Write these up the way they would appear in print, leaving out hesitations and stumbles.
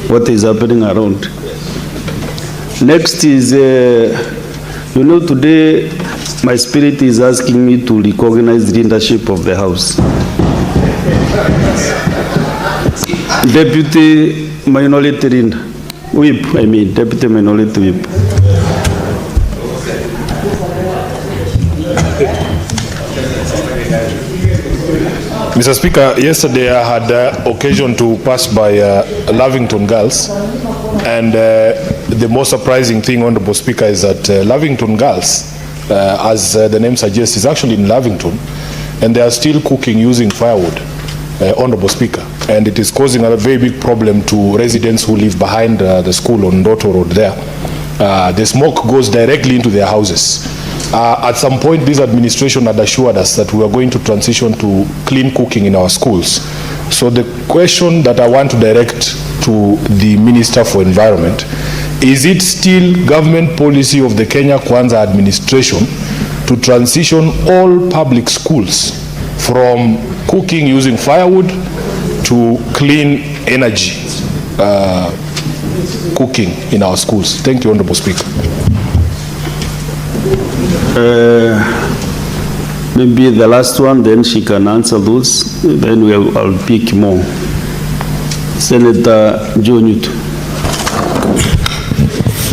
what is happening around. Next is, today my spirit is asking me to recognize the leadership of the House. Deputy Minority Whip, Deputy Minority Whip. Mr. Speaker, yesterday I had occasion to pass by Lavington Girls, and the most surprising thing, Honorable Speaker, is that Lavington Girls, as the name suggests, is actually in Lavington, and they are still cooking using firewood, Honorable Speaker, and it is causing a very big problem to residents who live behind the school on Ruto Road there. The smoke goes directly into their houses. At some point, this administration had assured us that we are going to transition to clean cooking in our schools. So the question that I want to direct to the Minister for Environment, is it still government policy of the Kenya Kwanza administration to transition all public schools from cooking using firewood to clean energy cooking in our schools? Thank you, Honorable Speaker. Maybe the last one, then she can answer those. Then I'll pick more. Senator Joe Newton.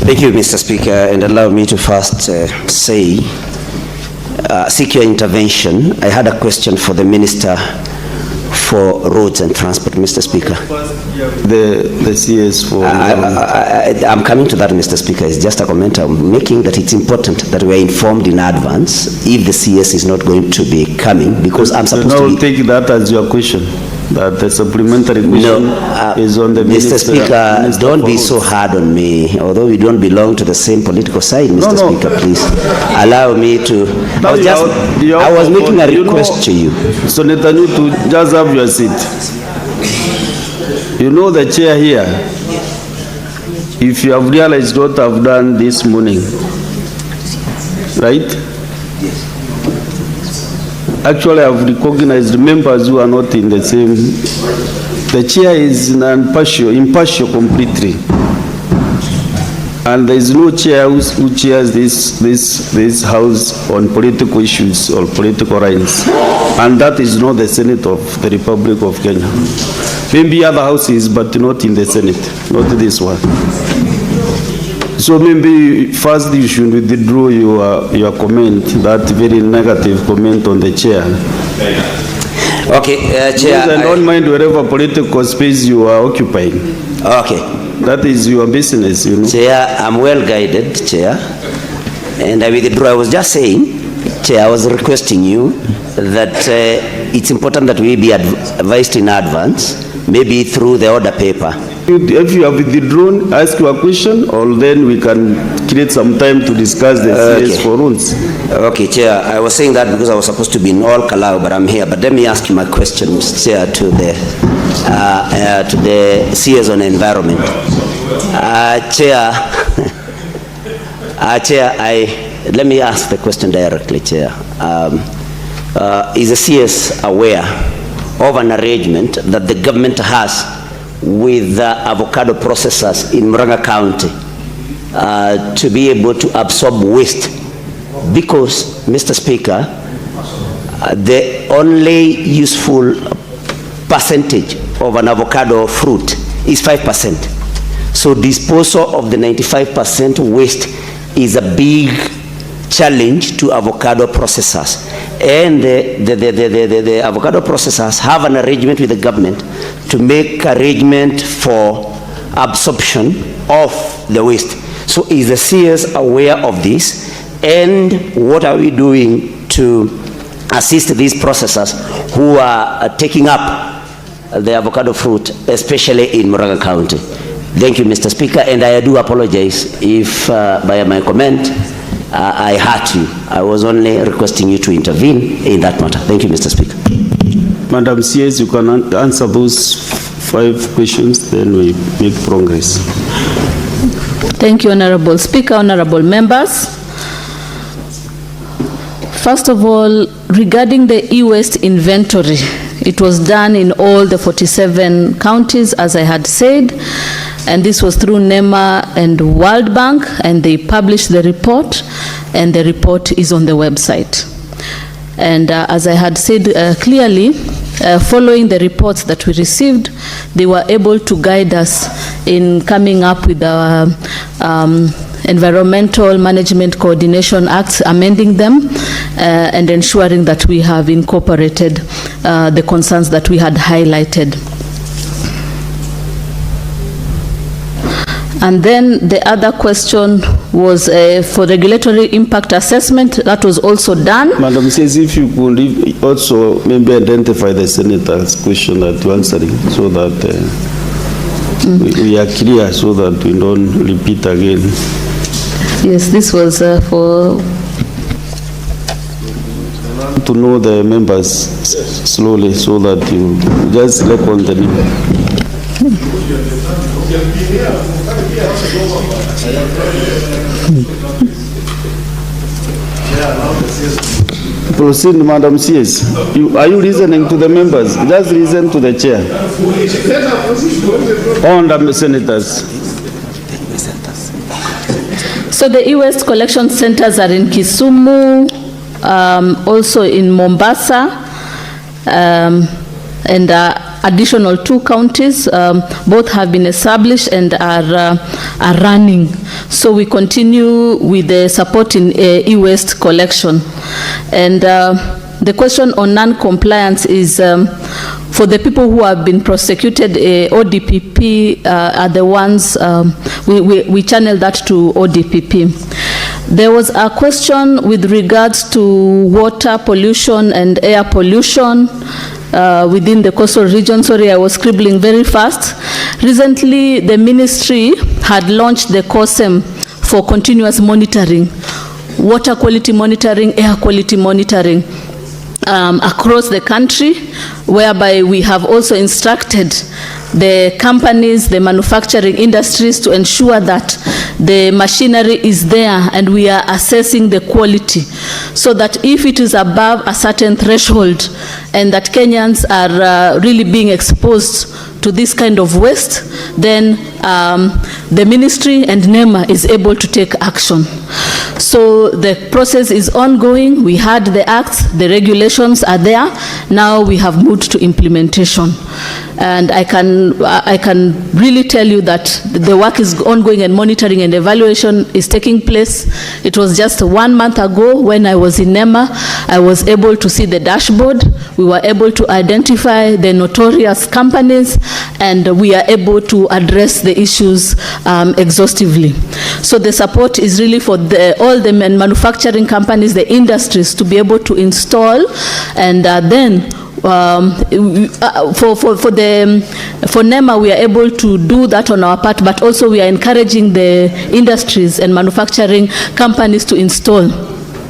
Thank you, Mr. Speaker, and allow me to first seek your intervention. I had a question for the Minister for Roads and Transport, Mr. Speaker. The CS for... I'm coming to that, Mr. Speaker. It's just a comment I'm making, that it's important that we are informed in advance if the CS is not going to be coming, because I'm supposed to be... take that as your question, that the supplementary question is on the Minister. Mr. Speaker, don't be so hard on me, although we don't belong to the same political side, Mr. Speaker, please. Allow me to... I was making a request to you. So Netanyahu, just have your seat. You know the chair here, if you have realized what I've done this morning, right? Yes. Actually, I've recognized members who are not in the same. The chair is impartial completely. And there is no chair who chairs this house on political issues or political rights. And that is not the Senate of the Republic of Kenya. Maybe other houses, but not in the Senate, not this one. So maybe first you should withdraw your comment, that very negative comment on the chair. Okay, Chair. I don't mind wherever political space you are occupying. Okay. That is your business, you know. Chair, I'm well guided, Chair. And I withdraw. I was just saying, Chair, I was requesting you that it's important that we be advised in advance, maybe through the order paper. If you have withdrawn, ask your question, or then we can create some time to discuss the CS for rules. Okay, Chair, I was saying that because I was supposed to be in all Kalau, but I'm here. But let me ask you my question, Mr. Chair, to the CS on environment. Chair, let me ask the question directly, Chair. Is the CS aware of an arrangement that the government has with avocado processors in Murang'a County to be able to absorb waste? Because, Mr. Speaker, the only useful percentage of an avocado fruit is 5%. So disposal of the 95% waste is a big challenge to avocado processors. And the avocado processors have an arrangement with the government to make arrangement for absorption of the waste. So is the CS aware of this? And what are we doing to assist these processors who are taking up the avocado fruit, especially in Murang'a County? Thank you, Mr. Speaker, and I do apologize if by my comment I hurt you. I was only requesting you to intervene in that matter. Thank you, Mr. Speaker. Madam CS, you can answer those 5 questions, then we make progress. Thank you, Honorable Speaker, honorable members. First of all, regarding the e-waste inventory, it was done in all the 47 counties, as I had said. and this was through NEMA and World Bank, and they published the report, and the report is on the website. And as I had said clearly, following the reports that we received, they were able to guide us in coming up with our Environmental Management Coordination Acts, amending them and ensuring that we have incorporated the concerns that we had highlighted. And then the other question was for regulatory impact assessment. That was also done. Madam says if you could also maybe identify the senator's question that you're answering, so that we are clear, so that we don't repeat again. Yes, this was for... To know the members slowly, so that you just record the name. Proceed, Madam CS. Are you listening to the members? Just listen to the chair. On the senators. So the e-waste collection centers are in Kisumu, also in Mombasa, and additional 2 counties. Both have been established and are running. So we continue with the support in e-waste collection. And the question on non-compliance is for the people who have been prosecuted. ODPP are the ones, we channel that to ODPP. There was a question with regards to water pollution and air pollution within the coastal region. Sorry, I was scribbling very fast. Recently, the ministry had launched the COSEM for continuous monitoring, water quality monitoring, air quality monitoring across the country, whereby we have also instructed the companies, the manufacturing industries, to ensure that the machinery is there and we are assessing the quality, so that if it is above a certain threshold and that Kenyans are really being exposed to this kind of waste, then the ministry and NEMA is able to take action. So the process is ongoing. We had the acts, the regulations are there. Now we have moved to implementation. And I can really tell you that the work is ongoing and monitoring and evaluation is taking place. It was just 1 month ago when I was in NEMA, I was able to see the dashboard. We were able to identify the notorious companies, and we are able to address the issues exhaustively. So the support is really for all the manufacturing companies, the industries, to be able to install, and then for NEMA, we are able to do that on our part, but also we are encouraging the industries and manufacturing companies to install.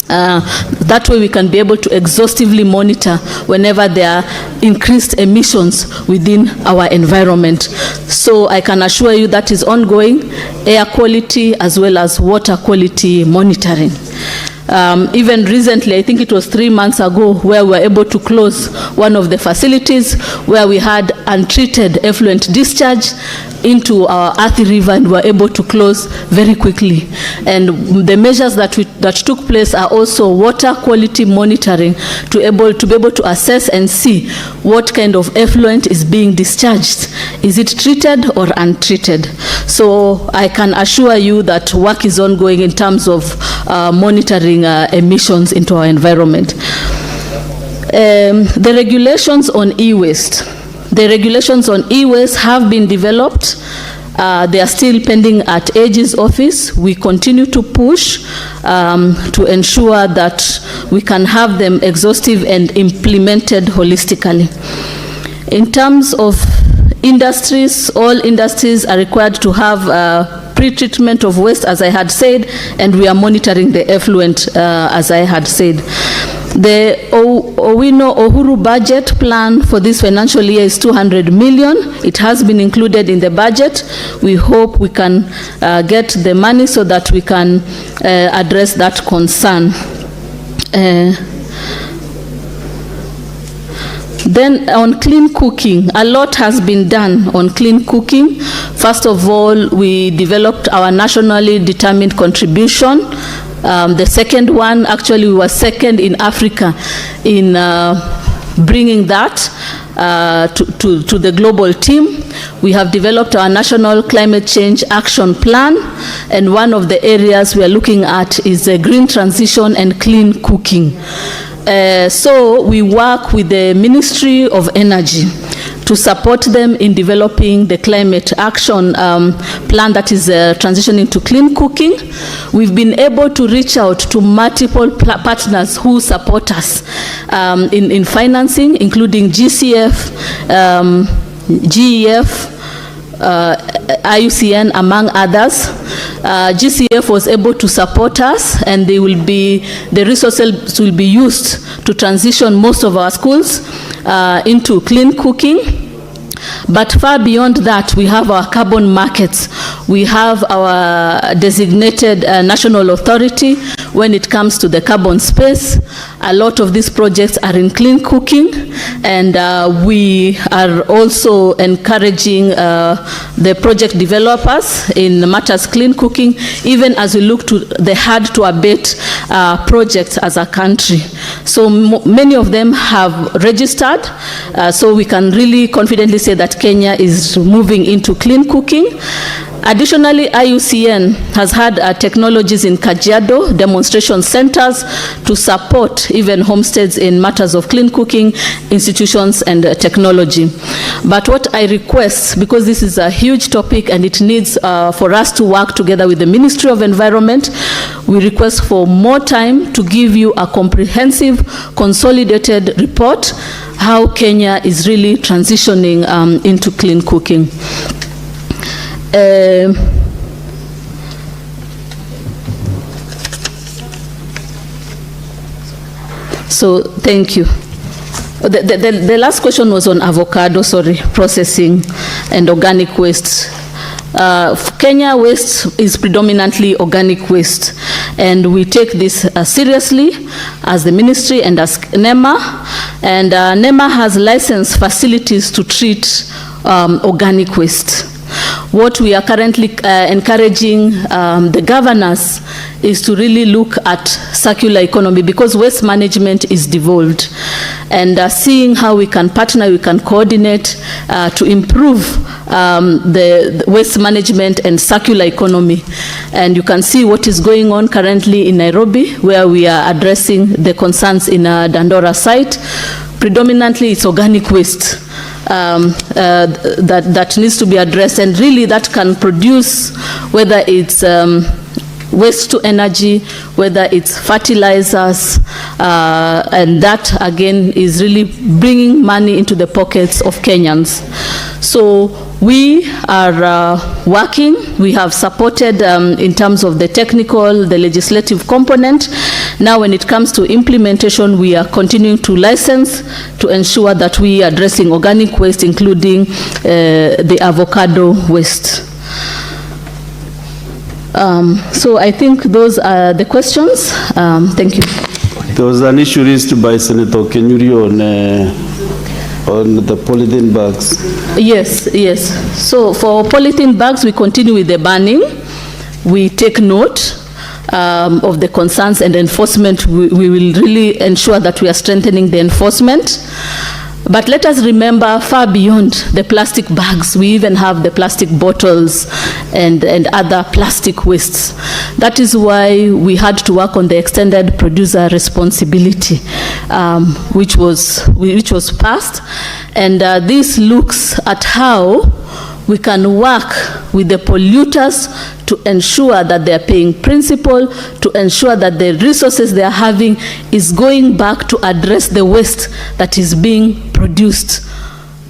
That way we can be able to exhaustively monitor whenever there are increased emissions within our environment. So I can assure you that is ongoing, air quality as well as water quality monitoring. Even recently, I think it was 3 months ago, where we were able to close one of the facilities where we had untreated effluent discharge into our Athi River, and were able to close very quickly. And the measures that took place are also water quality monitoring, to be able to assess and see what kind of effluent is being discharged. Is it treated or untreated? So I can assure you that work is ongoing in terms of monitoring emissions into our environment. The regulations on e-waste. The regulations on e-waste have been developed. They are still pending at AG's office. We continue to push to ensure that we can have them exhaustive and implemented holistically. In terms of industries, all industries are required to have pre-treatment of waste, as I had said, and we are monitoring the effluent, as I had said. The Owino Uhuru budget plan for this financial year is 200 million. It has been included in the budget. We hope we can get the money so that we can address that concern. Then on clean cooking, a lot has been done on clean cooking. First of all, we developed our nationally determined contribution. The second one, actually we were second in Africa in bringing that to the global team. We have developed our national climate change action plan, and one of the areas we are looking at is the green transition and clean cooking. So we work with the Ministry of Energy to support them in developing the climate action plan that is transitioning to clean cooking. We've been able to reach out to multiple partners who support us in financing, including GCF, GEF, IUCN, among others. GCF was able to support us, and the resources will be used to transition most of our schools into clean cooking. But far beyond that, we have our carbon markets. We have our designated national authority when it comes to the carbon space. A lot of these projects are in clean cooking, and we are also encouraging the project developers in matters clean cooking, even as we look to the hard to abate projects as a country. So many of them have registered, so we can really confidently say that Kenya is moving into clean cooking. Additionally, IUCN has had technologies in Kajiado, demonstration centers to support even homesteads in matters of clean cooking, institutions and technology. But what I request, because this is a huge topic and it needs for us to work together with the Ministry of Environment, we request for more time to give you a comprehensive, consolidated report how Kenya is really transitioning into clean cooking. So thank you. The last question was on avocado, processing and organic waste. Kenya waste is predominantly organic waste, and we take this seriously as the ministry and as NEMA, and NEMA has licensed facilities to treat organic waste. What we are currently encouraging the governors is to really look at circular economy, because waste management is devolved, and seeing how we can partner, we can coordinate to improve the waste management and circular economy. And you can see what is going on currently in Nairobi, where we are addressing the concerns in Dandora site. Predominantly it's organic waste that needs to be addressed, and really that can produce, whether it's waste to energy, whether it's fertilizers, and that again is really bringing money into the pockets of Kenyans. So we are working, we have supported in terms of the technical, the legislative component. Now when it comes to implementation, we are continuing to license to ensure that we are addressing organic waste, including the avocado waste. So I think those are the questions. Thank you. There was an issue raised by Senator Kenyuri on the polythene bags. Yes. So for polythene bags, we continue with the banning. We take note of the concerns and enforcement. We will really ensure that we are strengthening the enforcement. But let us remember, far beyond the plastic bags, we even have the plastic bottles and other plastic wastes. That is why we had to work on the extended producer responsibility, which was passed. And this looks at how we can work with the polluters to ensure that they are paying principal, to ensure that the resources they are having is going back to address the waste that is being produced.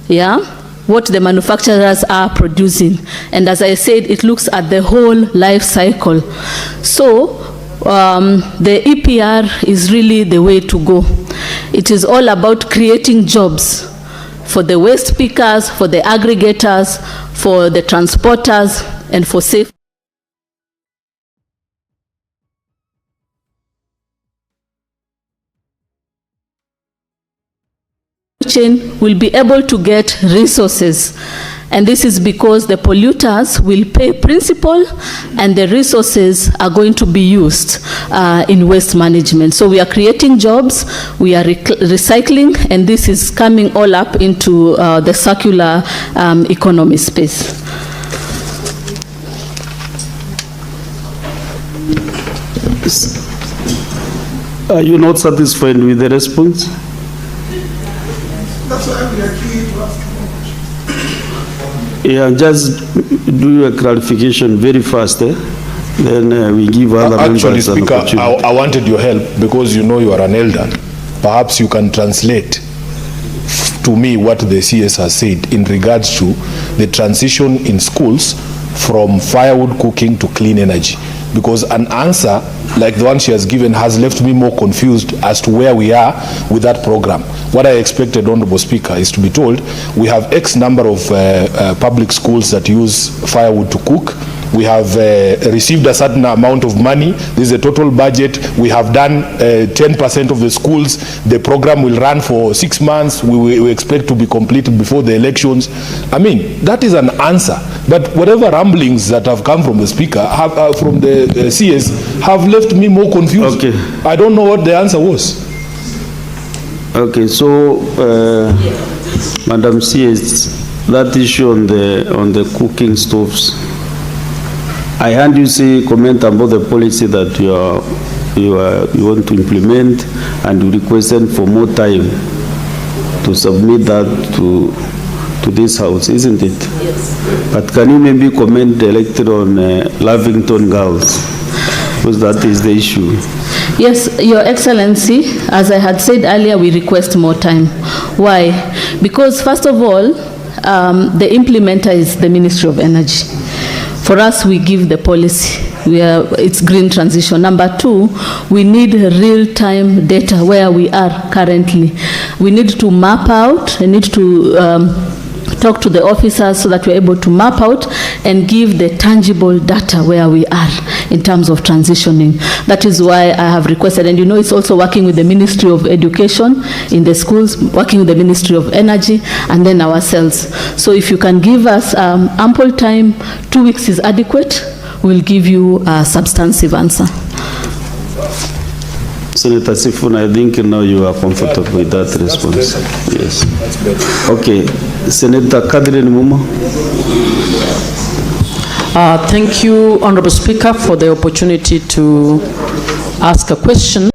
Yeah, what the manufacturers are producing. And as I said, it looks at the whole life cycle. So the EPR is really the way to go. It is all about creating jobs for the waste pickers, for the aggregators, for the transporters, and for safe. chain will be able to get resources. And this is because the polluters will pay principal and the resources are going to be used in waste management. So we are creating jobs, we are recycling, and this is coming all up into the circular economy space. Are you not satisfied with the response? That's why we are here to ask. Yeah, just do a clarification very fast, then we give other Actually, members an Speaker, opportunity. I wanted your help because you know you are an elder. Perhaps you can translate to me what the CS has said in regards to the transition in schools from firewood cooking to clean energy. Because an answer like the one she has given has left me more confused as to where we are with that program. What I expected, Honorable Speaker, is to be told we have X number of public schools that use firewood to cook. We have received a certain amount of money. This is a total budget. We have done 10% of the schools. The program will run for 6 months. We expect to be completed before the elections. I mean, that is an answer. But whatever rumblings that have come from the Speaker, from the CS, have left me more confused. Okay. I don't know what the answer was. Okay, so Madam CS, that issue on the cooking stoves, I heard you say comment about the policy that you want to implement, and you requested for more time to submit that to this house, isn't it? Yes. But can you maybe comment directly on Lavington girls, because that is the issue. Yes, Your Excellency, as I had said earlier, we request more time. Why? Because first of all, the implementer is the Ministry of Energy. For us, we give the policy. It's green transition. Number two, we need real-time data where we are currently. We need to map out, we need to talk to the officers so that we're able to map out and give the tangible data where we are in terms of transitioning. That is why I have requested, and you know it's also working with the Ministry of Education in the schools, working with the Ministry of Energy, and then ourselves. So if you can give us ample time, 2 weeks is adequate, we'll give you a substantive answer. Senator Sifuna, I think now you are comfortable with that response. Yes. Okay. Senator Catherine Mumo. Thank you, Honorable Speaker, for the opportunity to ask a question.